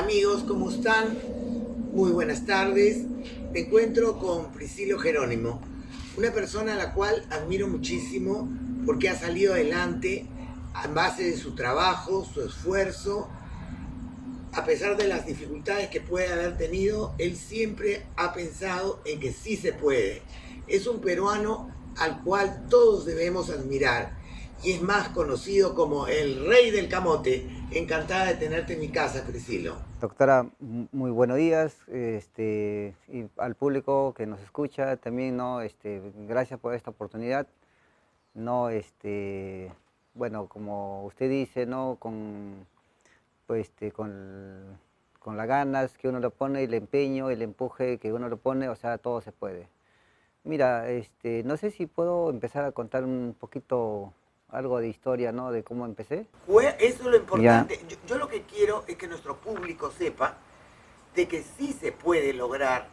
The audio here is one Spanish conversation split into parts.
amigos, ¿cómo están? Muy buenas tardes. Me encuentro con Priscilo Jerónimo, una persona a la cual admiro muchísimo porque ha salido adelante a base de su trabajo, su esfuerzo. A pesar de las dificultades que puede haber tenido, él siempre ha pensado en que sí se puede. Es un peruano al cual todos debemos admirar y es más conocido como el rey del camote. Encantada de tenerte en mi casa, Priscilo. Doctora, muy buenos días, y al público que nos escucha también, ¿no? Gracias por esta oportunidad, ¿no? Bueno, como usted dice, ¿no? Pues, con las ganas que uno le pone, el empeño, el empuje que uno le pone, o sea, todo se puede. Mira, no sé si puedo empezar a contar un poquito algo de historia, ¿no? De cómo empecé. Eso es lo Ya, importante. Yo lo que quiero es que nuestro público sepa de que sí se puede lograr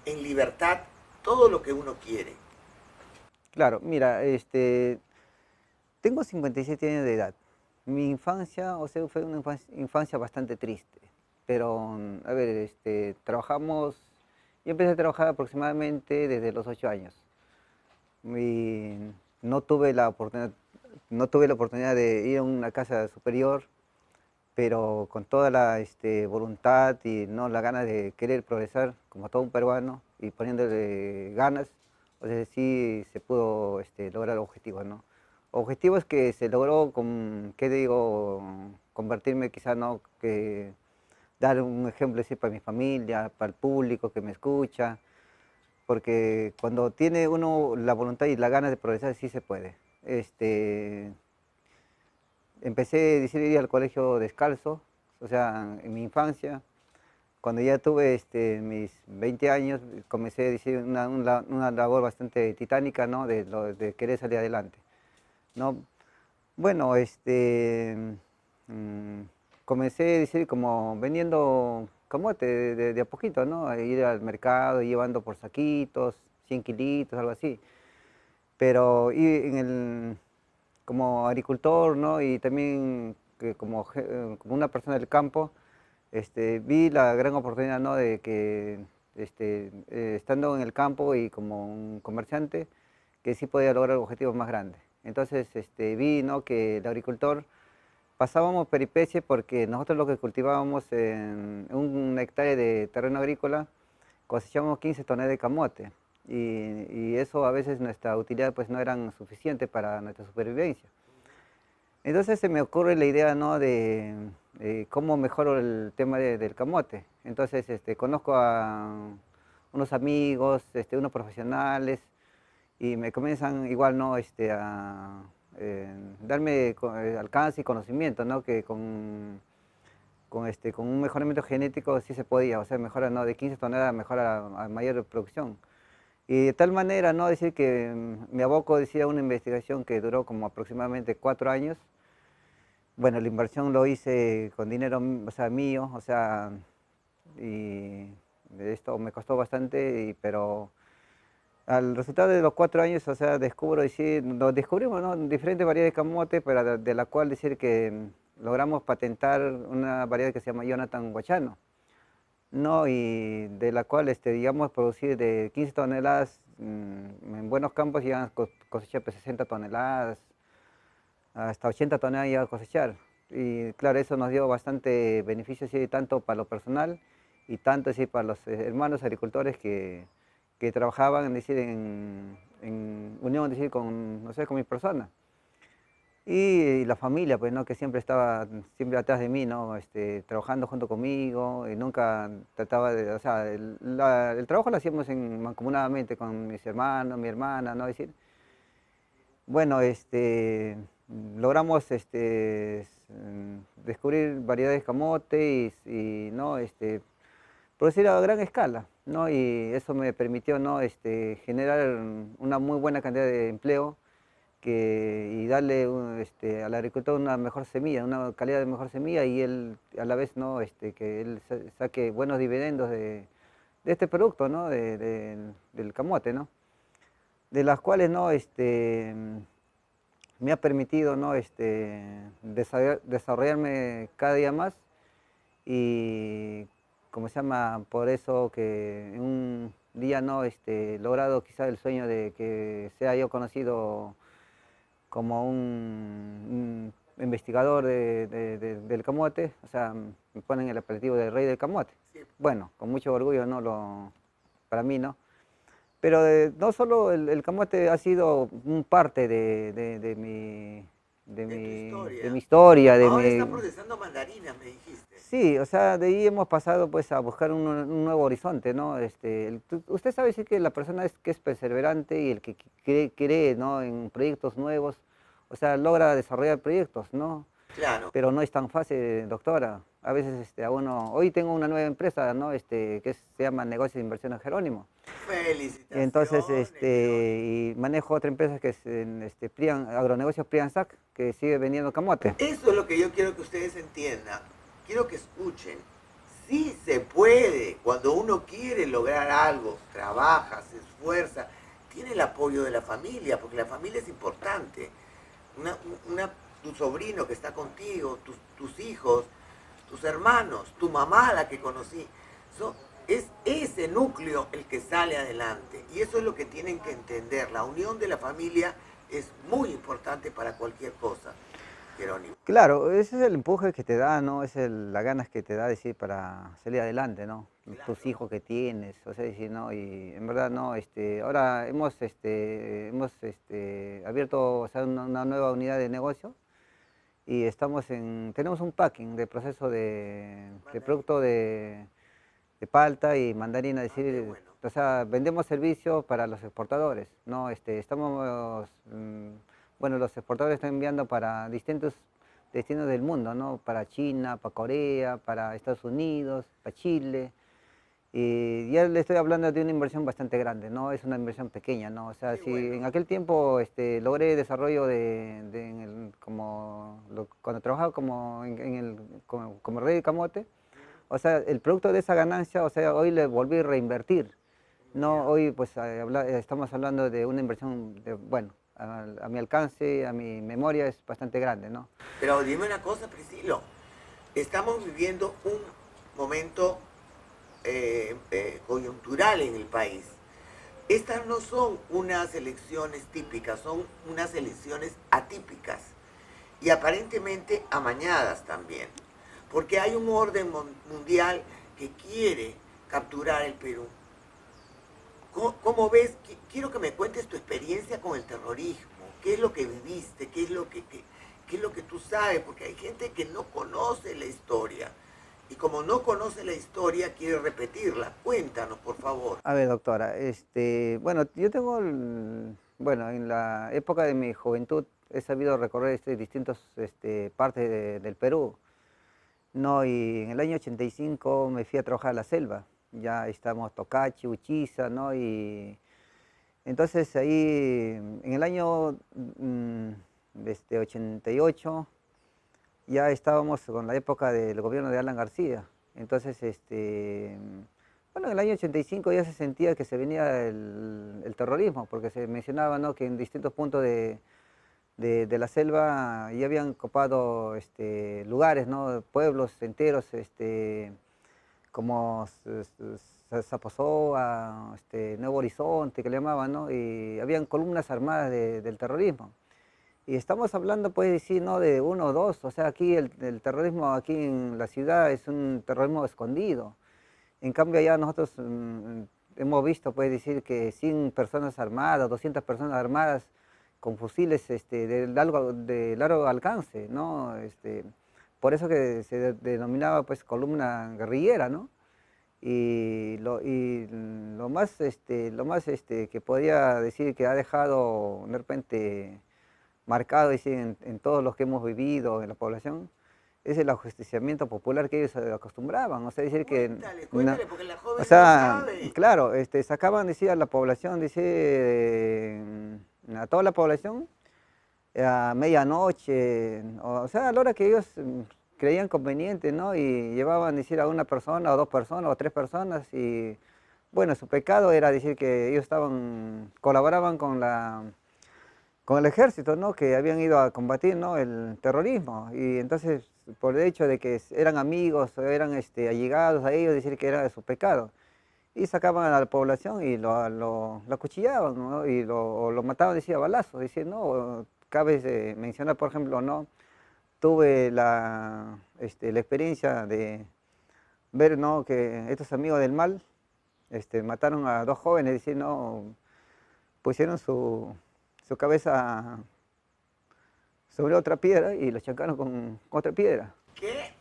en libertad todo lo que uno quiere. claro, mira, tengo 57 años de edad. Mi infancia, o sea, fue una infancia bastante triste. Pero, a ver, yo empecé a trabajar aproximadamente desde los 8 años. Y no tuve la oportunidad, no tuve la oportunidad de ir a una casa superior, pero con toda la voluntad y no la ganas de querer progresar, como todo un peruano, y poniéndole ganas, o sea, sí se pudo lograr objetivos, ¿no? Objetivos que se logró con, ¿qué digo? Convertirme quizá, ¿no? Que dar un ejemplo así para mi familia, para el público que me escucha, porque cuando tiene uno la voluntad y la ganas de progresar, sí se puede. Empecé a ir al colegio descalzo, o sea, en mi infancia. Cuando ya tuve mis 20 años, comencé a decir una labor bastante titánica, ¿no? De querer salir adelante, ¿no? Bueno, mm, comencé a decir como vendiendo camote de a poquito, ¿no? A ir al mercado llevando por saquitos, 100 kilitos, algo así. Pero como agricultor, ¿no? Y también como una persona del campo, vi la gran oportunidad, ¿no? De que estando en el campo y como un comerciante, que sí podía lograr objetivos más grandes. Entonces vi, ¿no? Que el agricultor pasábamos peripecias porque nosotros lo que cultivábamos en una hectárea de terreno agrícola cosechábamos 15 toneladas de camote y eso a veces nuestra utilidad pues no eran suficiente para nuestra supervivencia. Entonces se me ocurre la idea, ¿no? De cómo mejoro el tema del camote. Entonces conozco a unos amigos, unos profesionales, y me comienzan igual, ¿no? A darme alcance y conocimiento, ¿no? Que con un mejoramiento genético sí se podía, o sea, mejora, ¿no? De 15 toneladas mejora a mayor producción. Y de tal manera, ¿no? Decir que me aboco, decir, a una investigación que duró como aproximadamente 4 años. Bueno, la inversión lo hice con dinero, o sea, mío, o sea, y esto me costó bastante, pero al resultado de los 4 años, o sea, nos descubrimos, ¿no? Diferentes variedades de camote, pero de la cual decir que logramos patentar una variedad que se llama Jonathan Guachano, ¿no? Y de la cual, digamos, producir de 15 toneladas en buenos campos, llegan a cosechar pues, 60 toneladas, hasta 80 toneladas llega a cosechar. Y claro, eso nos dio bastante beneficio, sí, tanto para lo personal y tanto sí, para los hermanos agricultores que trabajaban decir, en unión decir, con, no sé, con mi persona. Y la familia, pues, ¿no? Que siempre estaba siempre atrás de mí, ¿no? Trabajando junto conmigo y nunca trataba de, o sea, el trabajo lo hacíamos mancomunadamente con mis hermanos, mi hermana, ¿no? Es decir, bueno, logramos descubrir variedades de camote ¿no? Producir a gran escala, ¿no? Y eso me permitió, ¿no? Generar una muy buena cantidad de empleo y darle al agricultor una mejor semilla, una calidad de mejor semilla y él a la vez, ¿no? Que él saque buenos dividendos de este producto, ¿no? Del camote, ¿no? De las cuales, ¿no? Me ha permitido, ¿no? Desarrollarme cada día más y, ¿cómo se llama? Por eso que en un día no logrado quizá el sueño de que sea yo conocido como un investigador del camote, o sea, me ponen el apelativo de rey del camote. Sí. Bueno, con mucho orgullo, ¿no? Para mí, ¿no? Pero no solo el camote ha sido un parte de mi, de De tu mi, de historia. mi historia, de Ahora está mi... procesando mandarinas, me dijiste. Sí, o sea, de ahí hemos pasado pues a buscar un nuevo horizonte, ¿no? Usted sabe decir que la persona que es perseverante y el que cree, ¿no? En proyectos nuevos, o sea, logra desarrollar proyectos, ¿no? Claro. Pero no es tan fácil, doctora. A veces hoy tengo una nueva empresa, ¿no? Se llama Negocios de Inversiones Jerónimo. Y entonces, Felicitaciones, Jerónimo. y manejo otra empresa que es Agronegocios Priansac, que sigue vendiendo camote. Eso es lo que yo quiero que ustedes entiendan. Quiero que escuchen. Sí se puede. Cuando uno quiere lograr algo, trabaja, se esfuerza, tiene el apoyo de la familia, porque la familia es importante. Una, tu sobrino que está contigo, tus hijos, tus hermanos, tu mamá, la que conocí. Es ese núcleo el que sale adelante. Y eso es lo que tienen que entender. La unión de la familia es muy importante para cualquier cosa, Jerónimo. Claro, ese es el empuje que te da, ¿no? Las ganas que te da decir para salir adelante, ¿no? Claro. Tus hijos que tienes, o sea, decir, ¿no? Y en verdad, ¿no? Ahora hemos abierto, o sea, una nueva unidad de negocio y tenemos un packing de proceso de producto de palta y mandarina, es decir, bueno. o sea, vendemos servicios para los exportadores, ¿no? Bueno, los exportadores están enviando para distintos destinos del mundo, ¿no? Para China, para Corea, para Estados Unidos, para Chile. Y ya le estoy hablando de una inversión bastante grande, no es una inversión pequeña, ¿no? O sea, Qué si bueno. en aquel tiempo logré desarrollo cuando trabajaba como rey de camote, o sea, el producto de esa ganancia, o sea, hoy le volví a reinvertir. No, hoy pues estamos hablando de una inversión, bueno, a mi alcance, a mi memoria es bastante grande, ¿no? Pero dime una cosa, Priscilo. Estamos viviendo un momento coyuntural en el país. Estas no son unas elecciones típicas, son unas elecciones atípicas y aparentemente amañadas también, porque hay un orden mundial que quiere capturar el Perú. ¿Cómo ves? Quiero que me cuentes tu experiencia con el terrorismo. ¿Qué es lo que viviste? ¿Qué es lo que tú sabes? Porque hay gente que no conoce la historia. Y como no conoce la historia, quiere repetirla. Cuéntanos, por favor. A ver, doctora, bueno, yo tengo, bueno, en la época de mi juventud he sabido recorrer distintas partes del Perú, ¿no? Y en el año 85 me fui a trabajar a la selva. Ya estamos Tocachi, Uchiza, ¿no? Y entonces ahí, en el año 88, ya estábamos con la época del gobierno de Alan García. Entonces, bueno, en el año 85 ya se sentía que se venía el terrorismo, porque se mencionaba, ¿no? Que en distintos puntos de la selva ya habían copado lugares, ¿no? Pueblos enteros, como Zaposoa, Nuevo Horizonte, que le llamaban, ¿no? Y habían columnas armadas del terrorismo. Y estamos hablando, pues, decir, no de uno o dos, o sea, aquí el terrorismo aquí en la ciudad es un terrorismo escondido. En cambio, allá nosotros hemos visto, pues, decir que 100 personas armadas, 200 personas armadas con fusiles de largo alcance, ¿no? Por eso que se denominaba, pues, columna guerrillera, ¿no? Y lo más, que podía decir que ha dejado de repente marcado en todos los que hemos vivido en la población, es el ajusticiamiento popular que ellos acostumbraban. O sea, decir Cuéntale, porque la joven o sea, no sabe. claro, sacaban, decía, a la población, a toda la población, a medianoche, o sea, a la hora que ellos creían conveniente, ¿no? Y llevaban, decir, a una persona, o dos personas, o tres personas, y bueno, su pecado era decir que ellos colaboraban con el ejército, ¿no? Que habían ido a combatir, ¿no? El terrorismo, y entonces por el hecho de que eran amigos o eran allegados a ellos, decir que era de su pecado. Y sacaban a la población y lo acuchillaban, ¿no? Y o lo mataban, decía, a balazos. Decía, no, cabe mencionar, por ejemplo, ¿no? Tuve la experiencia de ver, ¿no? Que estos amigos del mal mataron a dos jóvenes, decir, no, pusieron su cabeza sobre otra piedra y los chancaron con otra piedra. ¿Qué?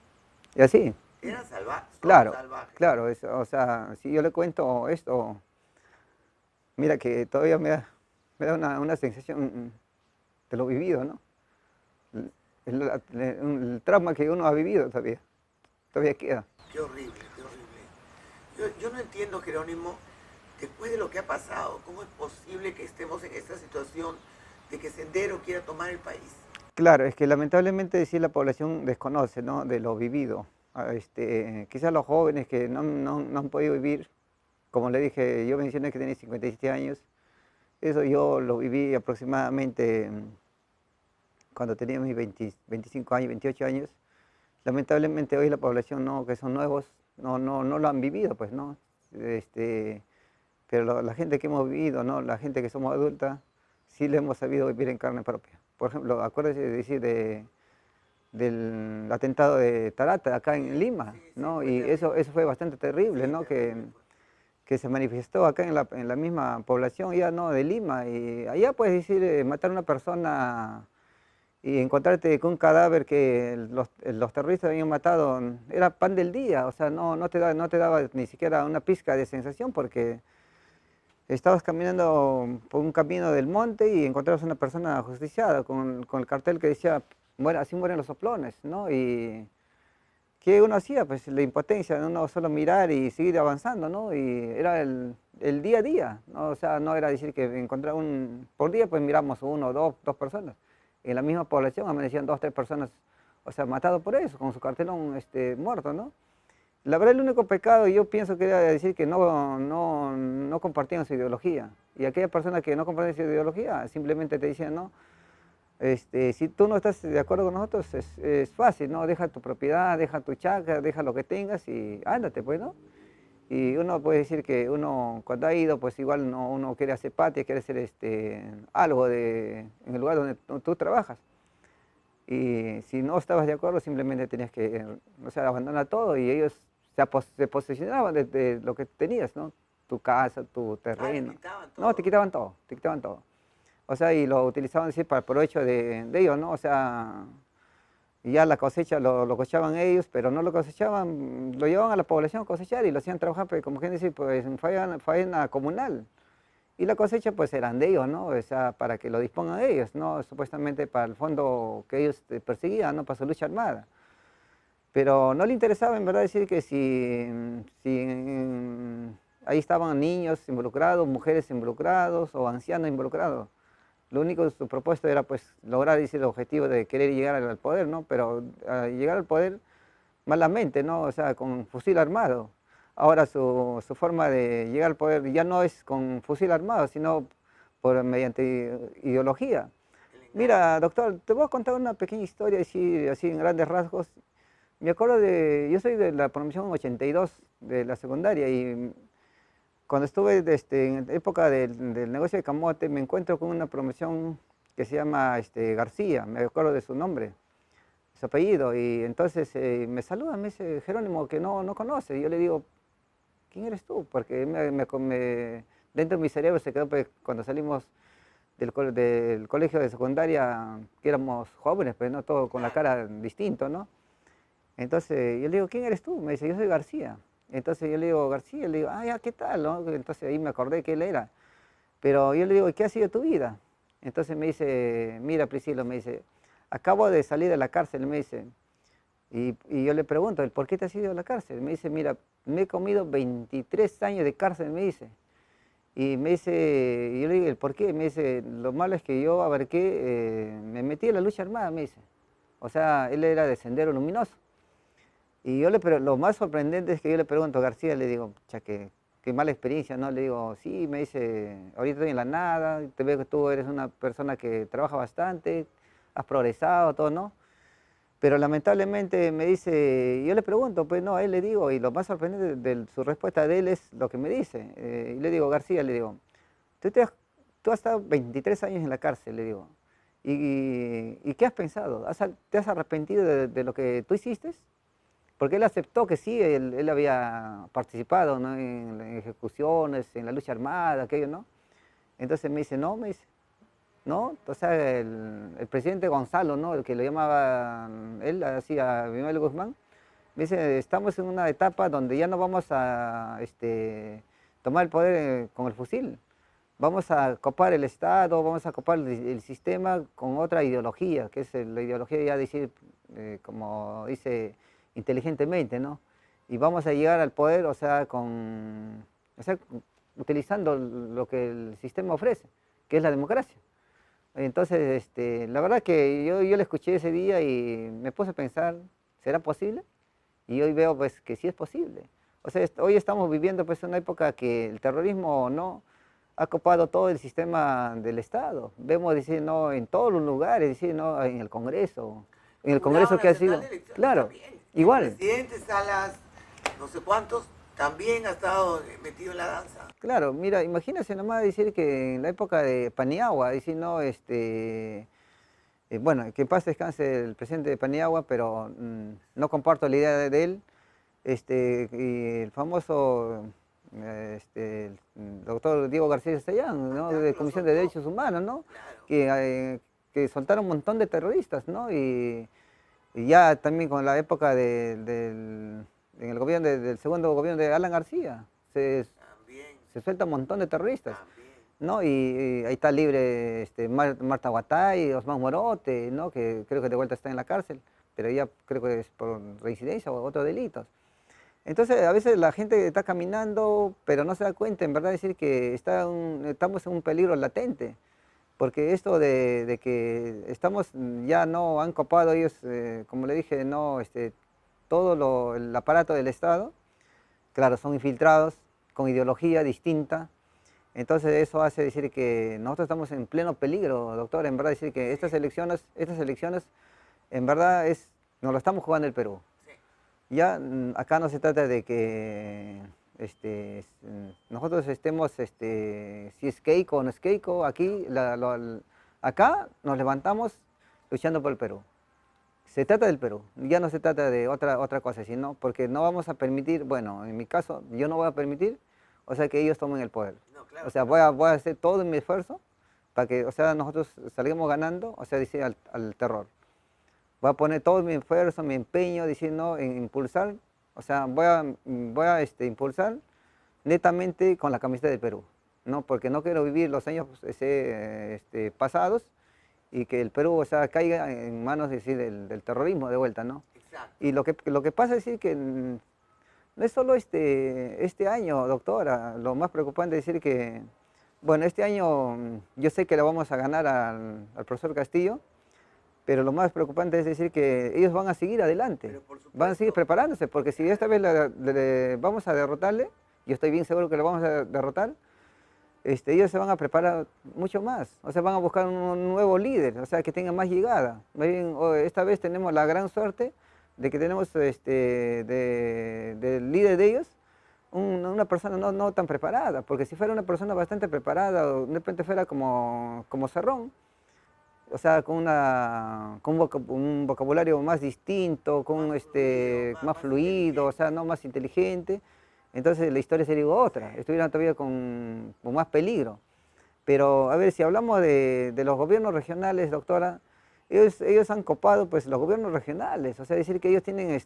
Y así. Eran salvajes. Claro, Salvajes. claro, o sea, si yo le cuento esto, mira que todavía me da una sensación de lo vivido, ¿no? El trauma que uno ha vivido todavía queda. Qué horrible, qué horrible. Yo no entiendo, Jerónimo, después de lo que ha pasado, ¿cómo es posible que estemos en esta situación de que Sendero quiera tomar el país? Claro, es que lamentablemente sí la población desconoce, ¿no? De lo vivido. Quizás los jóvenes que no han podido vivir, como le dije, yo mencioné que tenía 57 años, eso yo lo viví aproximadamente cuando tenía mis 25 años, 28 años. Lamentablemente hoy la población no, que son nuevos no lo han vivido, pues, ¿no? Pero la gente que hemos vivido, ¿no? La gente que somos adultas, sí le hemos sabido vivir en carne propia. Por ejemplo, acuérdese de decir del atentado de Tarata acá en Lima, ¿no? Y eso fue bastante terrible, ¿no? Que se manifestó acá en la misma población ya, ¿no? De Lima. Y allá puedes decir, matar a una persona y encontrarte con un cadáver que los terroristas habían matado, era pan del día, o sea, no te daba ni siquiera una pizca de sensación porque estabas caminando por un camino del monte y encontrabas a una persona ajusticiada con el cartel que decía, así mueren los soplones, ¿no? Y ¿qué uno hacía? Pues la impotencia de uno solo mirar y seguir avanzando, ¿no? Y era el día a día, ¿no? O sea, no era decir que encontrar por día pues miramos uno o dos personas. En la misma población amanecían 2 o 3 personas, o sea, matados por eso, con su cartelón muerto, ¿no? La verdad, el único pecado, yo pienso que era decir que no compartían su ideología. Y aquellas personas que no comparten su ideología, simplemente te decían, no, si tú no estás de acuerdo con nosotros, es fácil, ¿no? Deja tu propiedad, deja tu chacra, deja lo que tengas y ándate, pues, ¿no? Y uno puede decir que uno, cuando ha ido, pues igual uno quiere hacer patria, quiere hacer algo en el lugar donde tú trabajas. Y si no estabas de acuerdo, simplemente tenías que, o sea, abandonar todo y ellos se posicionaban de lo que tenías, ¿no? Tu casa, tu terreno. No, te quitaban todo, te quitaban todo. O sea, y lo utilizaban así para el provecho de ellos, ¿no? O sea, y ya la cosecha lo cosechaban ellos, pero no lo cosechaban, lo llevaban a la población a cosechar y lo hacían trabajar, pues, como quien dice, pues en faena comunal. Y la cosecha pues eran de ellos, ¿no? O sea, para que lo dispongan ellos, ¿no? Supuestamente para el fondo que ellos perseguían, ¿no? Para su lucha armada. Pero no le interesaba en verdad decir que si ahí estaban niños involucrados, mujeres involucrados o ancianos involucrados. Lo único de su propuesta era pues lograr el objetivo de querer llegar al poder, ¿no? Pero llegar al poder malamente, ¿no? O sea, con fusil armado. Ahora su forma de llegar al poder ya no es con fusil armado, sino mediante ideología. Mira, doctor, te voy a contar una pequeña historia así en grandes rasgos. Me acuerdo yo soy de la promoción 82 de la secundaria y cuando estuve en época del negocio de camote me encuentro con una promoción que se llama García, me acuerdo de su nombre, su apellido, y entonces me saluda, me dice Jerónimo, que no conoce, y yo le digo, ¿quién eres tú? Porque dentro de mi cerebro se quedó pues, cuando salimos del colegio de secundaria, que éramos jóvenes, pues no todo con la cara distinto, ¿no? Entonces yo le digo, ¿quién eres tú? Me dice, yo soy García. Entonces yo le digo, García, le digo, ah, ya, ¿qué tal? ¿No? Entonces ahí me acordé que él era. Pero yo le digo, ¿qué ha sido tu vida? Entonces me dice, mira Priscilo, me dice, acabo de salir de la cárcel, me dice. Y yo le pregunto, ¿por qué te has ido a la cárcel? Me dice, mira, me he comido 23 años de cárcel, me dice. Y me dice, y yo le digo, ¿por qué? Me dice, lo malo es que yo abarqué, me metí en la lucha armada, me dice. O sea, él era de Sendero Luminoso. Y pero lo más sorprendente es que yo le pregunto a García, le digo, qué mala experiencia, ¿no? Le digo, sí, me dice, ahorita estoy en la nada, te veo que tú eres una persona que trabaja bastante, has progresado, todo, ¿no? Pero lamentablemente me dice, yo le pregunto, pues no, a él le digo, y lo más sorprendente de su respuesta de él es lo que me dice. Y le digo, García, le digo, tú has estado 23 años en la cárcel, le digo, ¿y qué has pensado? ¿Te has arrepentido de lo que tú hiciste? Porque él aceptó que sí, él había participado, ¿no?, en ejecuciones, en la lucha armada, aquello, ¿no? Entonces me dice, no, me dice, ¿no? O sea, el presidente Gonzalo, ¿no?, el que lo llamaba él, así a Abimael Guzmán, me dice, estamos en una etapa donde ya no vamos a tomar el poder con el fusil, vamos a copar el Estado, vamos a copar el sistema con otra ideología, que es la ideología ya decir, como dice, inteligentemente, ¿no? Y vamos a llegar al poder, o sea, utilizando lo que el sistema ofrece, que es la democracia. Entonces, la verdad que yo le escuché ese día y me puse a pensar, ¿será posible? Y hoy veo pues que sí es posible. O sea, hoy estamos viviendo pues una época que el terrorismo no ha copado todo el sistema del Estado. Vemos decir no en todos los lugares, decir no en el Congreso que ha sido, claro, También. igual. El presidente Salas, no sé cuántos, también ha estado metido en la danza. Claro, mira, imagínese nomás decir que en la época de Paniagua, decir, no, bueno, que en paz descanse el presidente de Paniagua, pero no comparto la idea de él, y el famoso el doctor Diego García Castellán, ¿no?, de Comisión de Derechos Humanos, ¿no?, que soltaron un montón de terroristas, ¿no?, y ya también con la época en el gobierno del segundo gobierno de Alan García, se suelta un montón de terroristas, ¿no? Y ahí está libre Marta Guatay, Osman Morote, ¿no?, que creo que de vuelta está en la cárcel, pero ya creo que es por reincidencia o otros delitos. Entonces, a veces la gente está caminando, pero no se da cuenta, en verdad, decir que estamos en un peligro latente, porque esto de que ya no han copado ellos, como le dije, no, todo el aparato del Estado, claro, son infiltrados, con ideología distinta. Entonces eso hace decir que nosotros estamos en pleno peligro, doctor, en verdad, decir que estas elecciones en verdad nos lo estamos jugando el Perú. Ya acá no se trata de que nosotros estemos, si es Keiko o no es Keiko, aquí, acá nos levantamos luchando por el Perú. Se trata del Perú, ya no se trata de otra cosa, sino porque no vamos a permitir, bueno, en mi caso, yo no voy a permitir, o sea, que ellos tomen el poder. No, claro, o sea, voy a hacer todo mi esfuerzo para que, o sea, nosotros salgamos ganando, o sea, decir al terror. Voy a poner todo mi esfuerzo, mi empeño, diciendo, en impulsar, o sea, voy a impulsar netamente con la camiseta del Perú, ¿no? Porque no quiero vivir los años pasados y que el Perú, o sea, caiga en manos, decir, del terrorismo de vuelta, ¿no? Exacto. Y lo que pasa es decir que no es solo este año, doctora, lo más preocupante es decir que, bueno, este año yo sé que le vamos a ganar al profesor Castillo, pero lo más preocupante es decir que ellos van a seguir adelante, van a seguir preparándose, porque si esta vez vamos a derrotarle, yo estoy bien seguro que lo vamos a derrotar, ellos se van a preparar mucho más, o sea, van a buscar un nuevo líder, o sea, que tenga más llegada. Esta vez tenemos la gran suerte de que tenemos del líder de ellos una persona no tan preparada, porque si fuera una persona bastante preparada, o de repente fuera como Cerrón, o sea, con un vocabulario más distinto, más fluido, o sea, no más inteligente, entonces la historia sería otra, estuvieran todavía con más peligro. Pero, a ver, si hablamos de los gobiernos regionales, doctora, ellos han copado pues los gobiernos regionales, o sea, decir que ellos tienen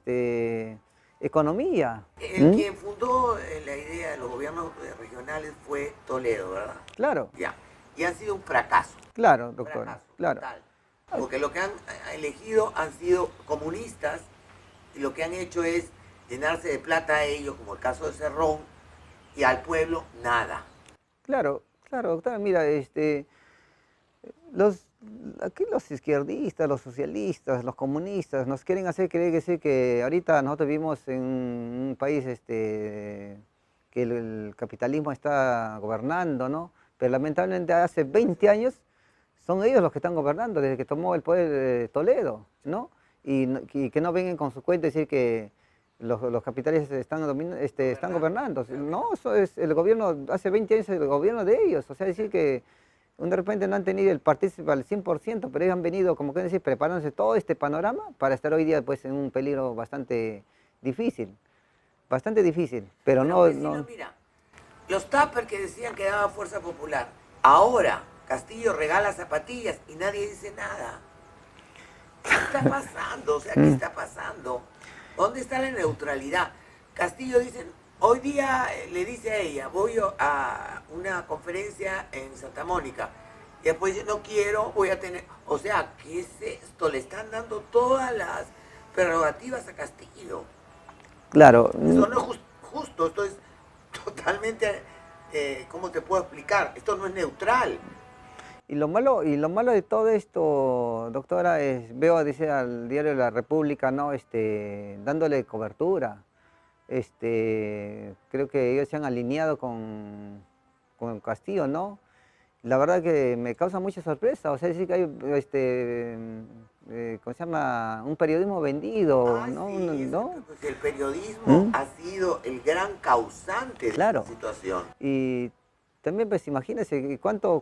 economía. Quien fundó la idea de los gobiernos regionales fue Toledo, ¿verdad? Claro. Ya. Y han sido un fracaso. Claro, doctora. Fracaso, claro. Total. Porque lo que han elegido han sido comunistas y lo que han hecho es llenarse de plata a ellos, como el caso de Cerrón, y al pueblo nada. Claro, doctora, mira, aquí los izquierdistas, los socialistas, los comunistas nos quieren hacer creer que ahorita nosotros vivimos en un país que el capitalismo está gobernando, ¿no? Pero lamentablemente hace 20 años son ellos los que están gobernando desde que tomó el poder Toledo, ¿no? y que no vengan con su cuento y decir que los capitales están gobernando. No, eso es el gobierno, hace 20 años el gobierno de ellos, o sea, decir que de repente no han tenido el partícipe al 100%, pero ellos han venido, como que decir, preparándose todo este panorama para estar hoy día pues en un peligro bastante difícil, pero Bueno, vecino, mira, los tuppers que decían que daba Fuerza Popular, ahora Castillo regala zapatillas y nadie dice nada. ¿Qué está pasando? O sea, ¿qué está pasando? ¿Dónde está la neutralidad? Castillo dice, hoy día le dice a ella, voy a una conferencia en Santa Mónica. Y después dice, no quiero, voy a tener... O sea, ¿qué es esto? Le están dando todas las prerrogativas a Castillo. Claro. Eso no es justo, esto es totalmente... ¿cómo te puedo explicar? Esto no es neutral. Y lo malo de todo esto, doctora, veo, dice al diario La República, ¿no? Dándole cobertura. Creo que ellos se han alineado con Castillo, ¿no? La verdad que me causa mucha sorpresa, o sea, decir que hay, ¿cómo se llama? Un periodismo vendido, ¿no? Sí, ¿no? Pues el periodismo ha sido el gran causante de Claro. esta situación. Y también, pues, imagínense cuánto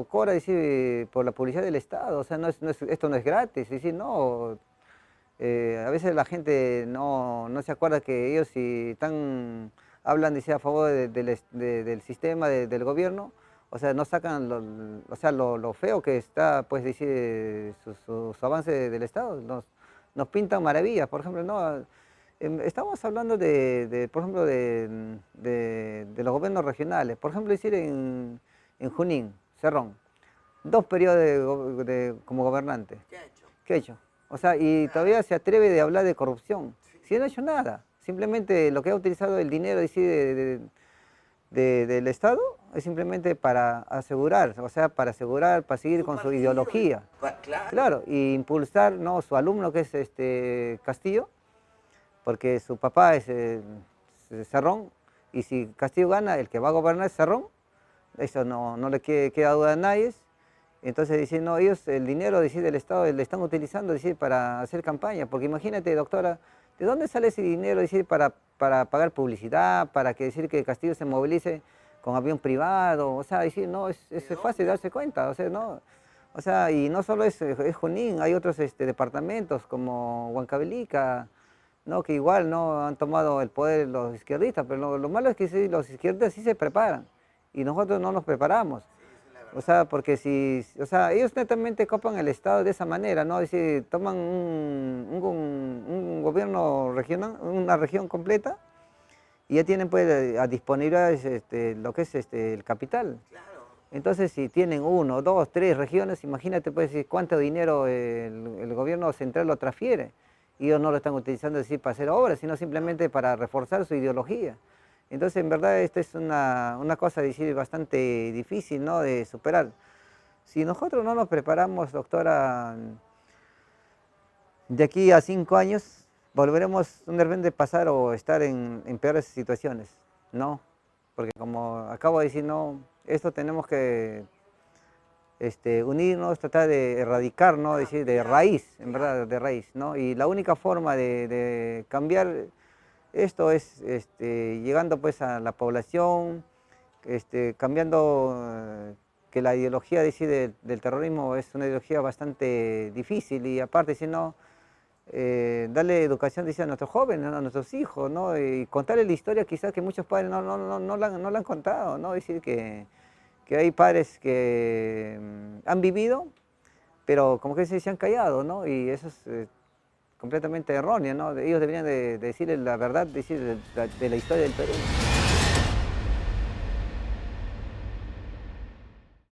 cobra, decir, por la publicidad del Estado, o sea, esto no es gratis, es decir, no... a veces la gente no se acuerda que ellos si hablan a favor del sistema, del gobierno, o sea, no sacan lo feo que está, pues, decir, sus avances del Estado, nos pintan maravillas, por ejemplo, ¿no? Estamos hablando por ejemplo, de los gobiernos regionales, por ejemplo, decir en Junín, Cerrón, 2 periodos como gobernante. ¿Qué ha hecho? ¿Qué ha hecho? O sea, y todavía se atreve de hablar de corrupción. Si no ha hecho nada, simplemente lo que ha utilizado el dinero del Estado es simplemente para asegurar, o sea, para seguir con su ideología. Claro, y impulsar, ¿no?, su alumno que es Castillo, porque su papá es Cerrón, y si Castillo gana, el que va a gobernar es Cerrón, eso no le queda duda a nadie. Entonces, decir, no, ellos el dinero del Estado le están utilizando para hacer campaña, porque imagínate, doctora, ¿de dónde sale ese dinero para pagar publicidad, para decir que Castillo se movilice con avión privado? O sea, decir, no, es fácil darse cuenta, o sea, no. O sea, y no solo es Junín, hay otros departamentos como Huancavelica, ¿no?, que igual no han tomado el poder los izquierdistas, pero lo malo es que sí, los izquierdistas sí se preparan y nosotros no nos preparamos. O sea, porque ellos netamente copan el Estado de esa manera, ¿no? Es decir, toman un gobierno regional, una región completa, y ya tienen pues a disponibilidad lo que es el capital. Claro. Entonces, si tienen 1, 2, 3 regiones, imagínate pues cuánto dinero el gobierno central lo transfiere. Y ellos no lo están utilizando para hacer obras, sino simplemente para reforzar su ideología. Entonces, en verdad, esta es una cosa bastante difícil, ¿no?, de superar. Si nosotros no nos preparamos, doctora, de aquí a 5 años, volveremos de repente a pasar o estar en peores situaciones, ¿no? Porque como acabo de decir, no, esto tenemos que unirnos, tratar de erradicar, ¿no?, decir, de raíz, en verdad, de raíz, ¿no? Y la única forma de cambiar esto es llegando pues a la población, cambiando que la ideología del terrorismo es una ideología bastante difícil, y aparte, si no, darle educación a nuestros jóvenes, a nuestros hijos, ¿no?, y contarles la historia quizás que muchos padres no la han contado, ¿no? Es decir, que hay padres que han vivido, pero como que se han callado, ¿no? Y eso es completamente erróneo, ¿no? Ellos deberían de decirles la verdad, de la historia del Perú.